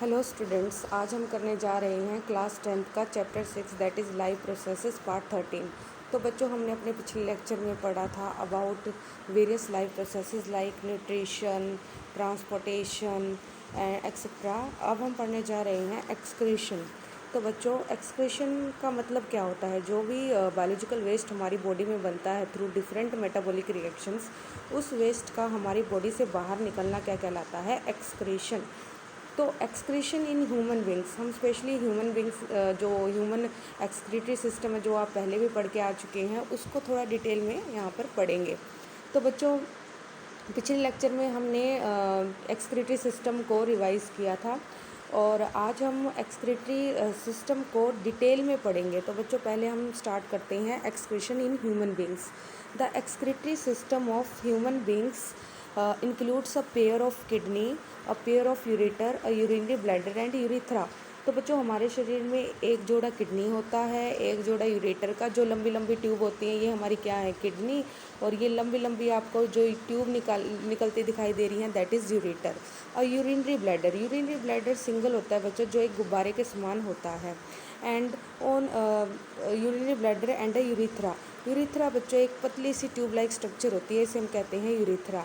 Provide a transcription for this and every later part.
Hello students, आज हम करने जा रहे हैं क्लास 10th का chapter 6 that is life processes part 13। तो बच्चों, हमने अपने पिछले लेक्चर में पढ़ा था about various life processes like nutrition, transportation etcetera. अब हम पढ़ने जा रहे हैं एक्सक्रीशन। तो बच्चों, एक्सक्रीशन का मतलब क्या होता है? जो भी बायोलॉजिकल वेस्ट हमारी बॉडी में बनता है थ्रू डिफरेंट मेटाबॉलिक रिएक्शंस, उस वेस्ट का हमारी बॉडी से बाहर निकलना क्या कहलाता है? एक्सक्रीशन। तो एक्सक्रीशन इन ह्यूमन बींग्स, हम स्पेशली ह्यूमन बींग्स जो ह्यूमन एक्सक्रीटरी सिस्टम है, जो आप पहले भी पढ़ के आ चुके हैं, उसको थोड़ा डिटेल में यहाँ पर पढ़ेंगे। तो बच्चों, पिछले लेक्चर में हमने एक्सक्रीटरी सिस्टम को रिवाइज़ किया था और आज हम एक्सक्रीटरी सिस्टम को डिटेल में पढ़ेंगे। तो बच्चों, पहले हम स्टार्ट करते हैं excretion in human beings. The excretory system of human beings includes a pair of kidney, a pair of ureter, a urinary bladder and urethra। तो बच्चों, हमारे शरीर में एक जोड़ा किडनी होता है, एक जोड़ा यूरेटर का, जो लंबी लंबी ट्यूब होती हैं, ये हमारी क्या है? किडनी। और ये लंबी लंबी आपको जो ट्यूब निकलती दिखाई दे रही हैं, दैट इज़ यूरेटर। और यूरिनरी ब्लैडर सिंगल होता है बच्चों, जो एक गुब्बारे के समान होता है। And on urinary bladder and a urethra बच्चों एक पतली सी ट्यूब लाइक स्ट्रक्चर होती है, इसे हम कहते हैं यूरिथ्रा।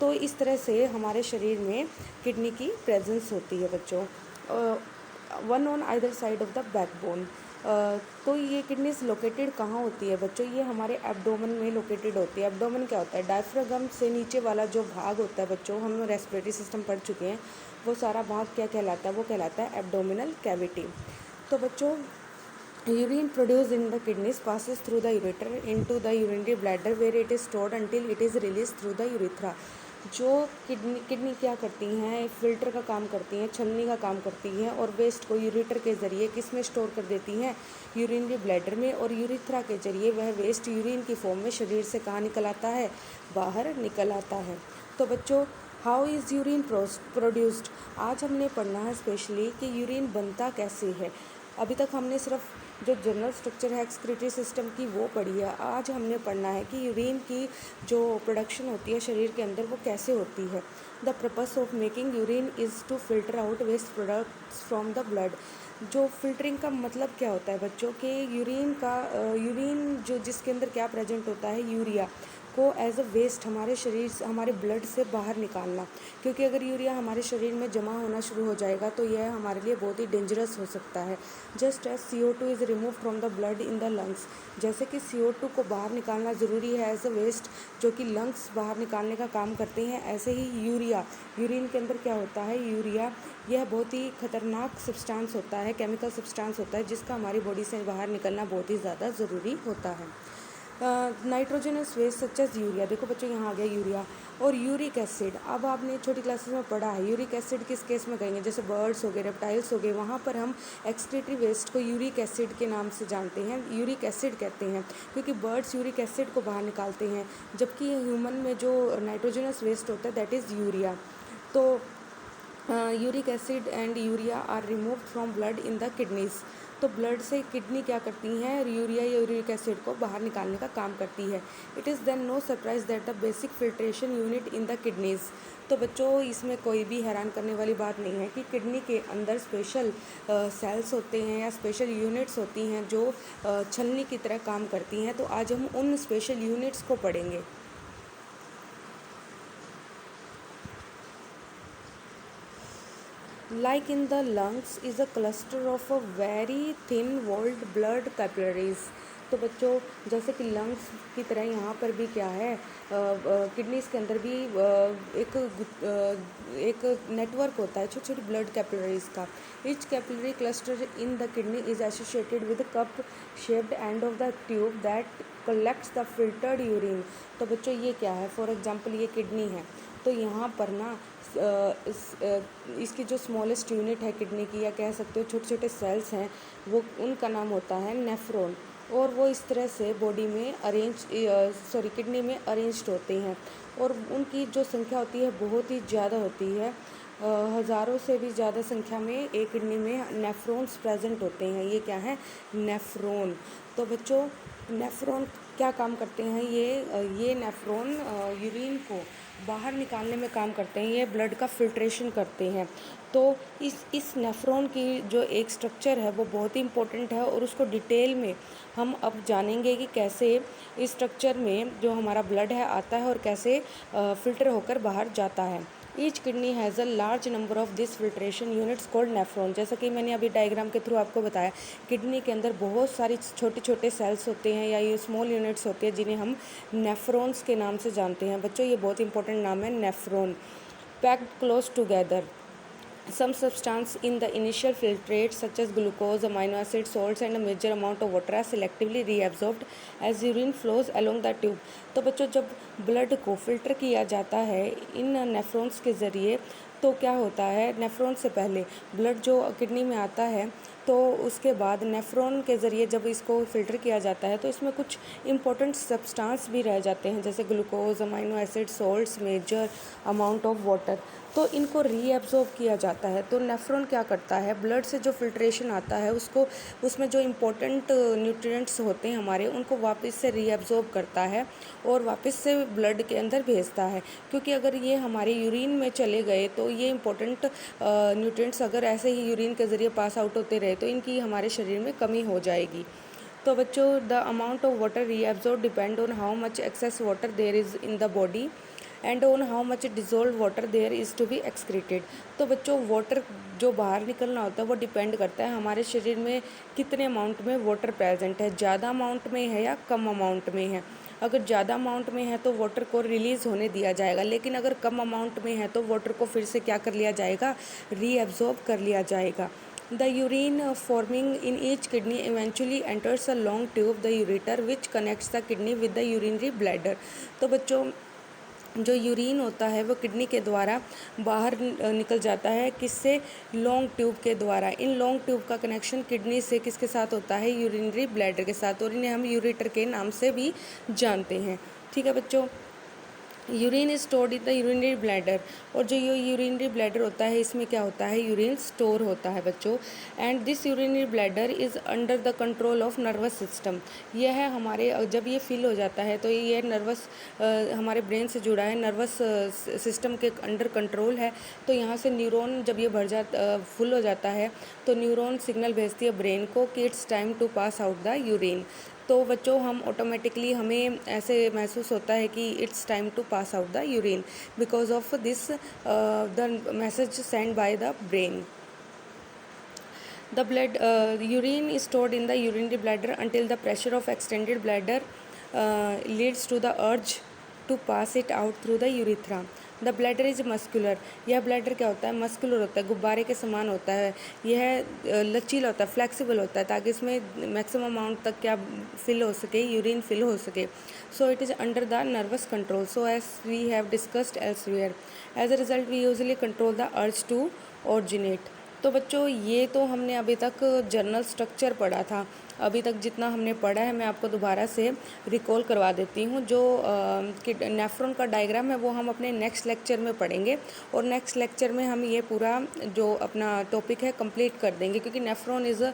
तो इस तरह से हमारे शरीर में किडनी की प्रेजेंस होती है बच्चों, one on either side of the backbone. तो ये किडनीज लोकेटेड कहाँ होती है बच्चों? ये हमारे एब्डोमेन में लोकेटेड होती है। एब्डोमेन क्या होता है? डायफ्रागम से नीचे वाला जो भाग होता है बच्चों, हम रेस्पिरेटरी सिस्टम पढ़ चुके हैं, वो सारा भाग क्या कहलाता है? वो कहलाता है एब्डोमिनल कैविटी। तो बच्चों, urine produce in the kidneys passes through the ureter into the urinary bladder where it is stored until it is released through the urethra। जो किडनी क्या करती हैं? फिल्टर का काम करती हैं, छलनी का काम करती हैं, और वेस्ट को यूरेटर के ज़रिए किस में स्टोर कर देती हैं? यूरिनरी ब्लैडर में। और यूरिथ्रा के ज़रिए वह वेस्ट यूरिन की फॉर्म में शरीर से कहाँ निकल आता है? बाहर निकल आता है। तो बच्चों, हाउ इज़ यूरिन प्रोड्यूस्ड? आज हमने पढ़ना है स्पेशली कि यूरिन बनता कैसे है। अभी तक हमने सिर्फ जो जनरल स्ट्रक्चर है एक्सक्रीटरी सिस्टम की वो पढ़ी है। आज हमने पढ़ना है कि यूरिन की जो प्रोडक्शन होती है शरीर के अंदर, वो कैसे होती है। The purpose of making urine is to filter out waste products from the blood. जो फिल्टरिंग का मतलब क्या होता है बच्चों? कि यूरिन जो जिसके अंदर क्या प्रेजेंट होता है? यूरिया को एज अ वेस्ट हमारे ब्लड से बाहर निकालना। क्योंकि अगर यूरिया हमारे शरीर में जमा होना शुरू हो जाएगा तो यह हमारे लिए बहुत ही डेंजरस हो सकता है। Just as CO2 is remove from the blood in the lungs. जैसे कि CO2 को बाहर निकालना ज़रूरी है एज अ वेस्ट, जो कि लंग्स बाहर निकालने का काम करते हैं, ऐसे ही यूरिन के अंदर क्या होता है? यूरिया। यह बहुत ही खतरनाक सब्सटेंस होता है, केमिकल सब्सटेंस होता है, जिसका हमारी बॉडी से बाहर निकलना बहुत ही ज़्यादा ज़रूरी होता है। Nitrogenous waste such as urea. देखो बच्चों, यहाँ आ गया यूरिया। और यूरिक एसिड, अब आपने छोटी क्लासेस में पढ़ा है यूरिक एसिड किस केस में कहेंगे? जैसे बर्ड्स हो गए, रेप्टाइल्स हो गए, वहाँ पर हम एक्सक्रीटरी वेस्ट को यूरिक एसिड के नाम से जानते हैं, यूरिक एसिड कहते हैं, क्योंकि बर्ड्स यूरिक एसिड को बाहर निकालते हैं, जबकि ह्यूमन में जो नाइट्रोजनस वेस्ट होता है दैट इज़ यूरिया। तो uric acid and urea are removed from blood in the kidneys. तो ब्लड से किडनी क्या करती हैं? यूरिया या यूरिक एसिड को बाहर निकालने का काम करती है। It is then no surprise that the basic filtration unit in the kidneys. तो बच्चों, इसमें कोई भी हैरान करने वाली बात नहीं है कि किडनी के अंदर स्पेशल सेल्स होते हैं या स्पेशल यूनिट्स होती हैं जो छलनी की तरह काम करती हैं। तो आज हम उन स्पेशल यूनिट्स को पढ़ेंगे। Like in the lungs is a cluster of a very thin walled blood capillaries। तो बच्चों, जैसे कि लंग्स की तरह यहाँ पर भी क्या है? किडनीज के अंदर भी एक नेटवर्क होता है छोटी छोटी ब्लड कैपिलरीज का। Each capillary cluster in the kidney is associated with cup shaped end of the tube that collects the filtered urine. तो बच्चों, ये क्या है? फॉर एग्जाम्पल, ये किडनी है, तो यहाँ पर ना इसकी जो स्मॉलेस्ट यूनिट है किडनी की, या कह सकते हो छोटे छोटे सेल्स हैं, वो उनका नाम होता है नेफ्रॉन। और वो इस तरह से बॉडी में किडनी में अरेंज्ड होते हैं, और उनकी जो संख्या होती है बहुत ही ज़्यादा होती है। हज़ारों से भी ज़्यादा संख्या में एक किडनी में नेफ्रॉन्स प्रेजेंट होते हैं। ये क्या है? नेफ्रॉन। तो बच्चों, नेफ्रॉन क्या काम करते हैं? ये नेफ्रॉन यूरिन को बाहर निकालने में काम करते हैं, ये ब्लड का फिल्ट्रेशन करते हैं। तो इस नेफ्रॉन की जो एक स्ट्रक्चर है वो बहुत ही इम्पोर्टेंट है, और उसको डिटेल में हम अब जानेंगे कि कैसे इस स्ट्रक्चर में जो हमारा ब्लड है आता है और कैसे फ़िल्टर होकर बाहर जाता है। Each kidney has a large number of this filtration units called nephron. जैसा कि मैंने अभी डायग्राम के थ्रू आपको बताया, किडनी के अंदर बहुत सारी छोटे छोटे सेल्स होते हैं या ये स्मॉल यूनिट्स होते हैं जिन्हें हम नेफ्रॉन्स के नाम से जानते हैं। बच्चों, ये बहुत इंपॉर्टेंट नाम है, nephron. Packed close together, some substance in the initial filtrate such as glucose, amino acid, salts and a major amount of water are selectively reabsorbed as urine flows along the tube। तो बच्चों, जब blood को filter किया जाता है इन nephrons के ज़रिए, तो क्या होता है, नेफ्रॉन से पहले ब्लड जो किडनी में आता है, तो उसके बाद नेफ्रॉन के ज़रिए जब इसको फ़िल्टर किया जाता है तो इसमें कुछ इंपॉर्टेंट सब्सटेंस भी रह जाते हैं, जैसे glucose, amino acid, salts, major amount of water. तो इनको रीएब्जॉर्ब किया जाता है। तो नेफ्रॉन क्या करता है, ब्लड से जो फिल्ट्रेशन आता है उसको, उसमें जो इम्पोर्टेंट न्यूट्रिएंट्स होते हैं हमारे, उनको वापस से रीएब्जॉर्ब करता है और वापस से ब्लड के अंदर भेजता है। क्योंकि अगर ये हमारे यूरिन में चले गए तो ये इम्पोर्टेंट न्यूट्रिएंट्स अगर ऐसे ही यूरिन के ज़रिए पास आउट होते रहे तो इनकी हमारे शरीर में कमी हो जाएगी। तो बच्चों, the amount of water reabsorb depend on how much excess water there is in the body and on how much dissolve water there is to be excreted. तो बच्चों, वाटर जो बाहर निकलना होता है वो डिपेंड करता है हमारे शरीर में कितने अमाउंट में वाटर प्रेजेंट है, ज़्यादा अमाउंट में है या कम अमाउंट में है। अगर ज़्यादा अमाउंट में है तो वाटर को रिलीज़ होने दिया जाएगा, लेकिन अगर कम अमाउंट में है तो वाटर को फिर से क्या कर लिया जाएगा, रीअब्जॉर्ब कर लिया जाएगा। The urine forming in each kidney eventually enters a long tube, the ureter, which connects the kidney with the urinary bladder। तो बच्चों, जो यूरिन होता है वो किडनी के द्वारा बाहर निकल जाता है, किससे, लॉन्ग ट्यूब के द्वारा। इन लॉन्ग ट्यूब का कनेक्शन किडनी से किसके साथ होता है, यूरिनरी ब्लैडर के साथ, और इन्हें हम यूरेटर के नाम से भी जानते हैं। ठीक है बच्चों, urine is stored in the urinary bladder. और जो ये यूरिनरी ब्लैडर होता है इसमें क्या होता है, यूरिन स्टोर होता है बच्चों। And this urinary bladder is under the control of nervous system. यह है हमारे, जब ये फिल हो जाता है तो ये नर्वस, हमारे ब्रेन से जुड़ा है, नर्वस सिस्टम के अंडर कंट्रोल है। तो यहाँ से न्यूरॉन जब ये फुल हो जाता है तो न्यूरॉन सिग्नल भेजती है ब्रेन को कि it's time to pass out the urine. तो बच्चों, हम ऑटोमेटिकली, हमें ऐसे महसूस होता है कि it's time to pass out the urine because of this the message send by the brain. The blood urine is stored in the urinary bladder until the pressure of extended bladder leads to the urge to pass it out through the urethra। The bladder is muscular. यह bladder क्या होता है, muscular होता है, गुब्बारे के समान होता है। यह लचीला होता है, फ्लेक्सिबल होता है, ताकि इसमें मैक्सिमम अमाउंट तक क्या फिल हो सके, यूरिन फिल हो सके। So it is under the nervous control, so as we have discussed elsewhere. As a result we usually control the urge to originate. तो बच्चों, ये तो हमने अभी तक जर्नल स्ट्रक्चर पढ़ा था। अभी तक जितना हमने पढ़ा है मैं आपको दोबारा से रिकॉल करवा देती हूँ। जो नेफ्रॉन का डायग्राम है वो हम अपने नेक्स्ट लेक्चर में पढ़ेंगे, और नेक्स्ट लेक्चर में हम ये पूरा जो अपना टॉपिक है कंप्लीट कर देंगे, क्योंकि नेफ्रॉन इज़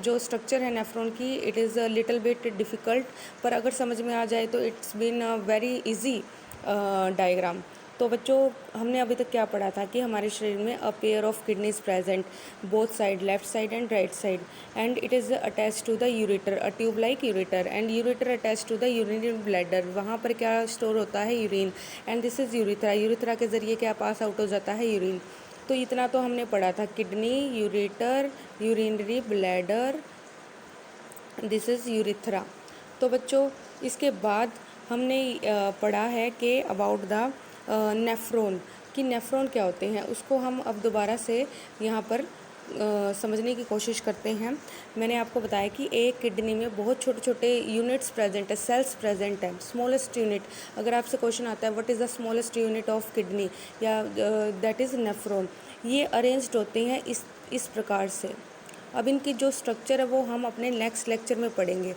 जो स्ट्रक्चर है नेफ्रॉन की, it is a little bit difficult, पर अगर समझ में आ जाए तो it's been a very easy diagram. तो बच्चों, हमने अभी तक क्या पढ़ा था कि हमारे शरीर में a pair of kidneys present, both side, left side and right side, and it is attach to the ureter, a tube like ureter, and ureter attach to the urinary bladder. वहाँ पर क्या स्टोर होता है, urine, and this is urethra. Urethra के ज़रिए क्या pass out हो जाता है, यूरिन। तो इतना तो हमने पढ़ा था, kidney, ureter, urinary bladder, this is urethra. तो बच्चों, इसके बाद हमने पढ़ा है कि अबाउट द नेफ्रॉन, कि नेफ्रॉन क्या होते हैं, उसको हम अब दोबारा से यहाँ पर समझने की कोशिश करते हैं। मैंने आपको बताया कि एक किडनी में बहुत छोटे छोटे यूनिट्स प्रेजेंट है, सेल्स प्रेजेंट है। स्मॉलेस्ट यूनिट, अगर आपसे क्वेश्चन आता है what is the smallest unit of kidney, या दैट इज़ नेफ्रॉन। ये अरेंज्ड होते हैं इस प्रकार से। अब इनकी जो स्ट्रक्चर है वो हम अपने नेक्स्ट लेक्चर में पढ़ेंगे।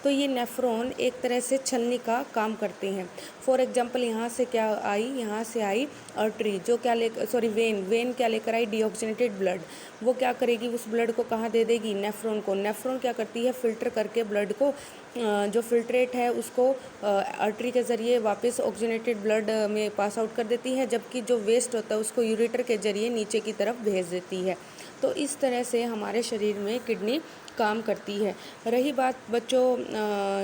तो ये नेफ्रॉन एक तरह से छलनी का काम करते हैं। फॉर एग्जांपल यहाँ से क्या आई, यहाँ से आई आर्टरी, जो क्या वेन क्या लेकर आई, डीऑक्सीजनेटेड ब्लड। वो क्या करेगी, उस ब्लड को कहाँ दे देगी, नेफ्रॉन को। नेफ्रॉन क्या करती है, फिल्टर करके ब्लड को, जो फिल्ट्रेट है उसको आर्टरी के ज़रिए वापस ऑक्सीजनेटेड ब्लड में पास आउट कर देती है, जबकि जो वेस्ट होता है उसको यूरेटर के ज़रिए नीचे की तरफ भेज देती है। तो इस तरह से हमारे शरीर में किडनी काम करती है। रही बात बच्चों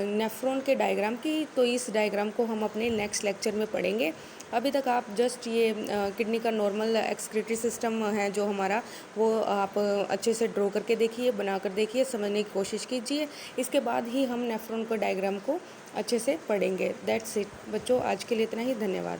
नेफ्रॉन के डायग्राम की, तो इस डायग्राम को हम अपने नेक्स्ट लेक्चर में पढ़ेंगे। अभी तक आप जस्ट ये किडनी का नॉर्मल एक्सक्रीटरी सिस्टम है जो हमारा, वो आप अच्छे से ड्रॉ करके देखिए, बना कर देखिए, समझने की कोशिश कीजिए। इसके बाद ही हम नेफ्रॉन के डायग्राम को अच्छे से पढ़ेंगे। दैट्स इट बच्चों, आज के लिए इतना ही। धन्यवाद।